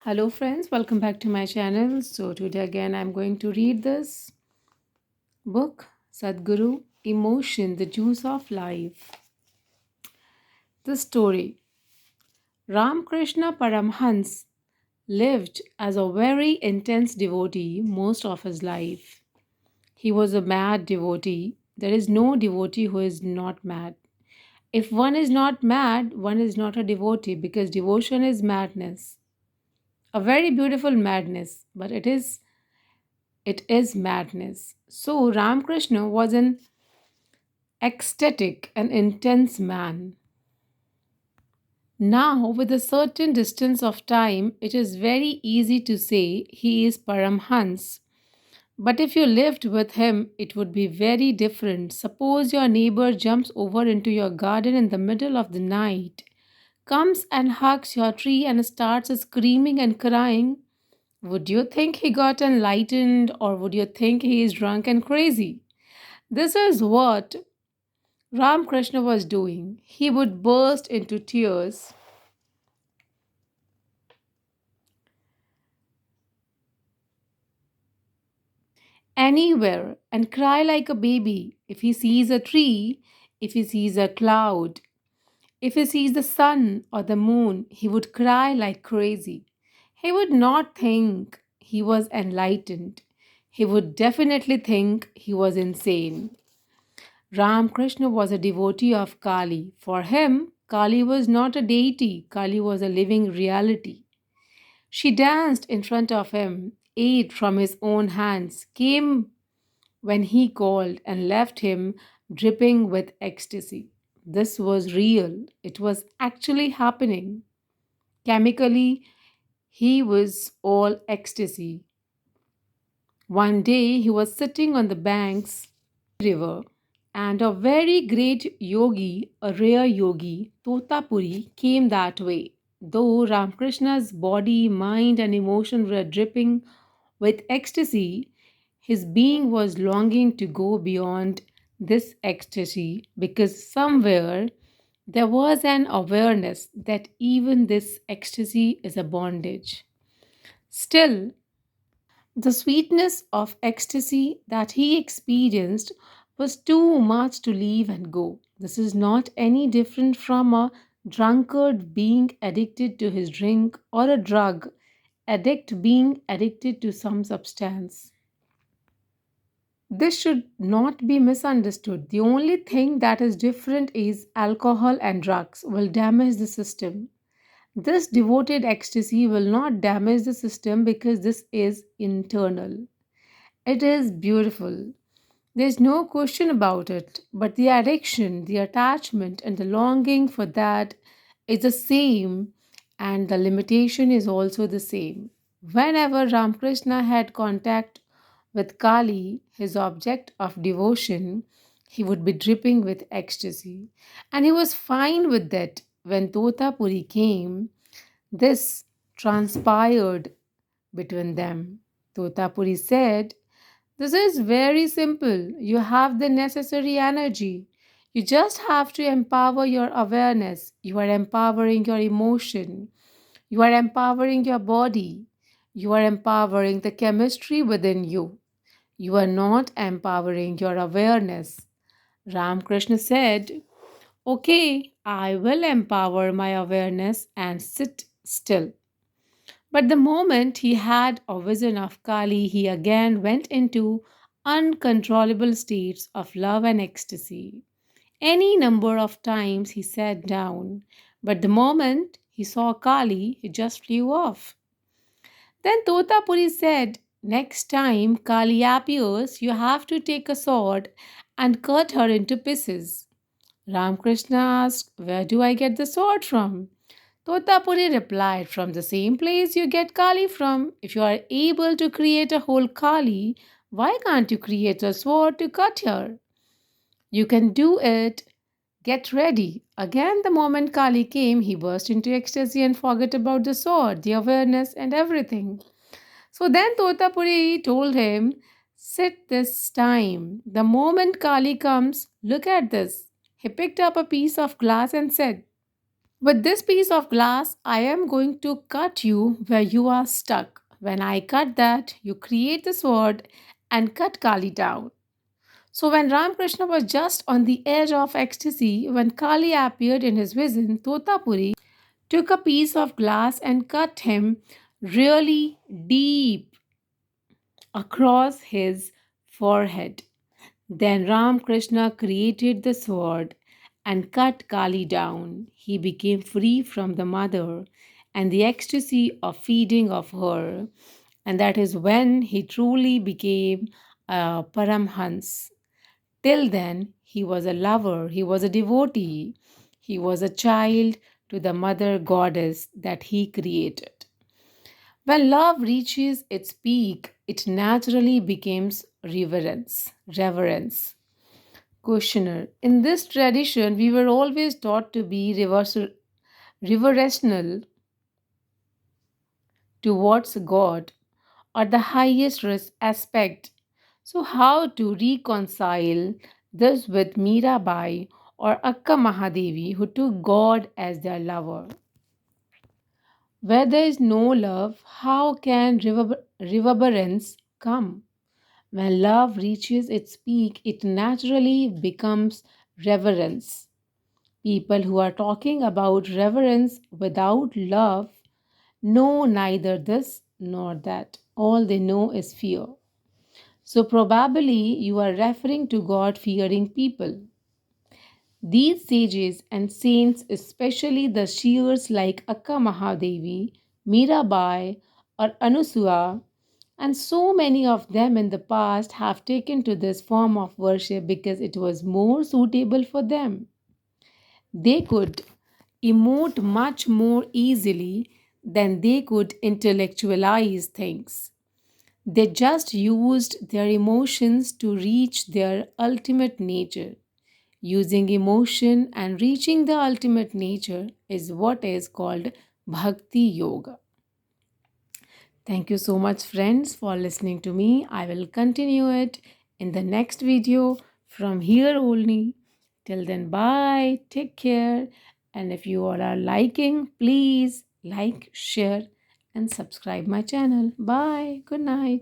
Hello, friends, welcome back to my channel. So, today again, I'm going to read this book, Sadhguru Emotion, the Juice of Life. The story Ramkrishna Paramhans lived as a very intense devotee most of his life. He was a mad devotee. There is no devotee who is not mad. If one is not mad, one is not a devotee because devotion is madness. A very beautiful madness, but it is madness. So Ramakrishna was an ecstatic and intense man. Now, with a certain distance of time, it is very easy to say he is Paramhans. But if you lived with him, it would be very different. Suppose your neighbor jumps over into your garden in the middle of the night, comes and hugs your tree and starts screaming and crying. Would you think he got enlightened or would you think he is drunk and crazy? This is what Ramakrishna was doing. He would burst into tears anywhere and cry like a baby if he sees a tree, if he sees a cloud, if he sees the sun or the moon, he would cry like crazy. He would not think he was enlightened. He would definitely think he was insane. Ramakrishna was a devotee of Kali. For him, Kali was not a deity, Kali was a living reality. She danced in front of him, ate from his own hands, came when he called, and left him dripping with ecstasy. This was real. It was actually happening. Chemically, he was all ecstasy. One day he was sitting on the banks river, and a very great yogi, a rare yogi, Totapuri, came that way. Though Ramakrishna's body, mind, and emotion were dripping with ecstasy, his being was longing to go beyond this ecstasy because somewhere there was an awareness that even this ecstasy is a bondage. Still, the sweetness of ecstasy that he experienced was too much to leave and go. This is not any different from a drunkard being addicted to his drink or a drug addict being addicted to some substance. This should not be misunderstood. The only thing that is different is alcohol and drugs will damage the system. This devoted ecstasy will not damage the system because this is internal. It is beautiful. There's no question about it. But the addiction, the attachment, and the longing for that is the same, and the limitation is also the same. Whenever Ramakrishna had contact with Kali, his object of devotion, he would be dripping with ecstasy. And he was fine with that. When Totapuri came, this transpired between them. Totapuri said, this is very simple. You have the necessary energy. You just have to empower your awareness. You are empowering your emotion. You are empowering your body. You are empowering the chemistry within you. You are not empowering your awareness. Ramakrishna said, okay, I will empower my awareness and sit still. But the moment he had a vision of Kali, he again went into uncontrollable states of love and ecstasy. Any number of times he sat down, but the moment he saw Kali, he just flew off. Then Totapuri said, next time Kali appears, you have to take a sword and cut her into pieces. Ramakrishna asked, where do I get the sword from? Totapuri replied, from the same place you get Kali from. If you are able to create a whole Kali, why can't you create a sword to cut her? You can do it. Get ready. Again, the moment Kali came, he burst into ecstasy and forgot about the sword, the awareness, and everything. So then Totapuri told him, sit this time. The moment Kali comes, look at this. He picked up a piece of glass and said, With this piece of glass, I am going to cut you where you are stuck. When I cut that, you create the sword and cut Kali down. So, when Ramakrishna was just on the edge of ecstasy, when Kali appeared in his vision, Totapuri took a piece of glass and cut him really deep across his forehead. Then Ramakrishna created the sword and cut Kali down. He became free from the mother and the ecstasy of feeding of her, and that is when he truly became a Paramhans. Till then, he was a lover, he was a devotee, he was a child to the mother goddess that he created. When love reaches its peak, it naturally becomes reverence. Reverence. Questioner. In this tradition, we were always taught to be reverential towards God or the highest aspect. So, how to reconcile this with Mirabai or Akka Mahadevi, who took God as their lover? Where there is no love, how can reverberance come? When love reaches its peak, it naturally becomes reverence. People who are talking about reverence without love know neither this nor that. All they know is fear. So, probably you are referring to God fearing people. These sages and saints, especially the seers like Akka Mahadevi, Mirabai, or Anusua, and so many of them in the past have taken to this form of worship because it was more suitable for them. They could emote much more easily than they could intellectualize things. They just used their emotions to reach their ultimate nature. Using emotion and reaching the ultimate nature is what is called Bhakti Yoga. Thank you so much, friends, for listening to me. I will continue it in the next video from here only. Till then, bye, take care. And if you all are liking, please like, share, and subscribe my channel. Bye, good night.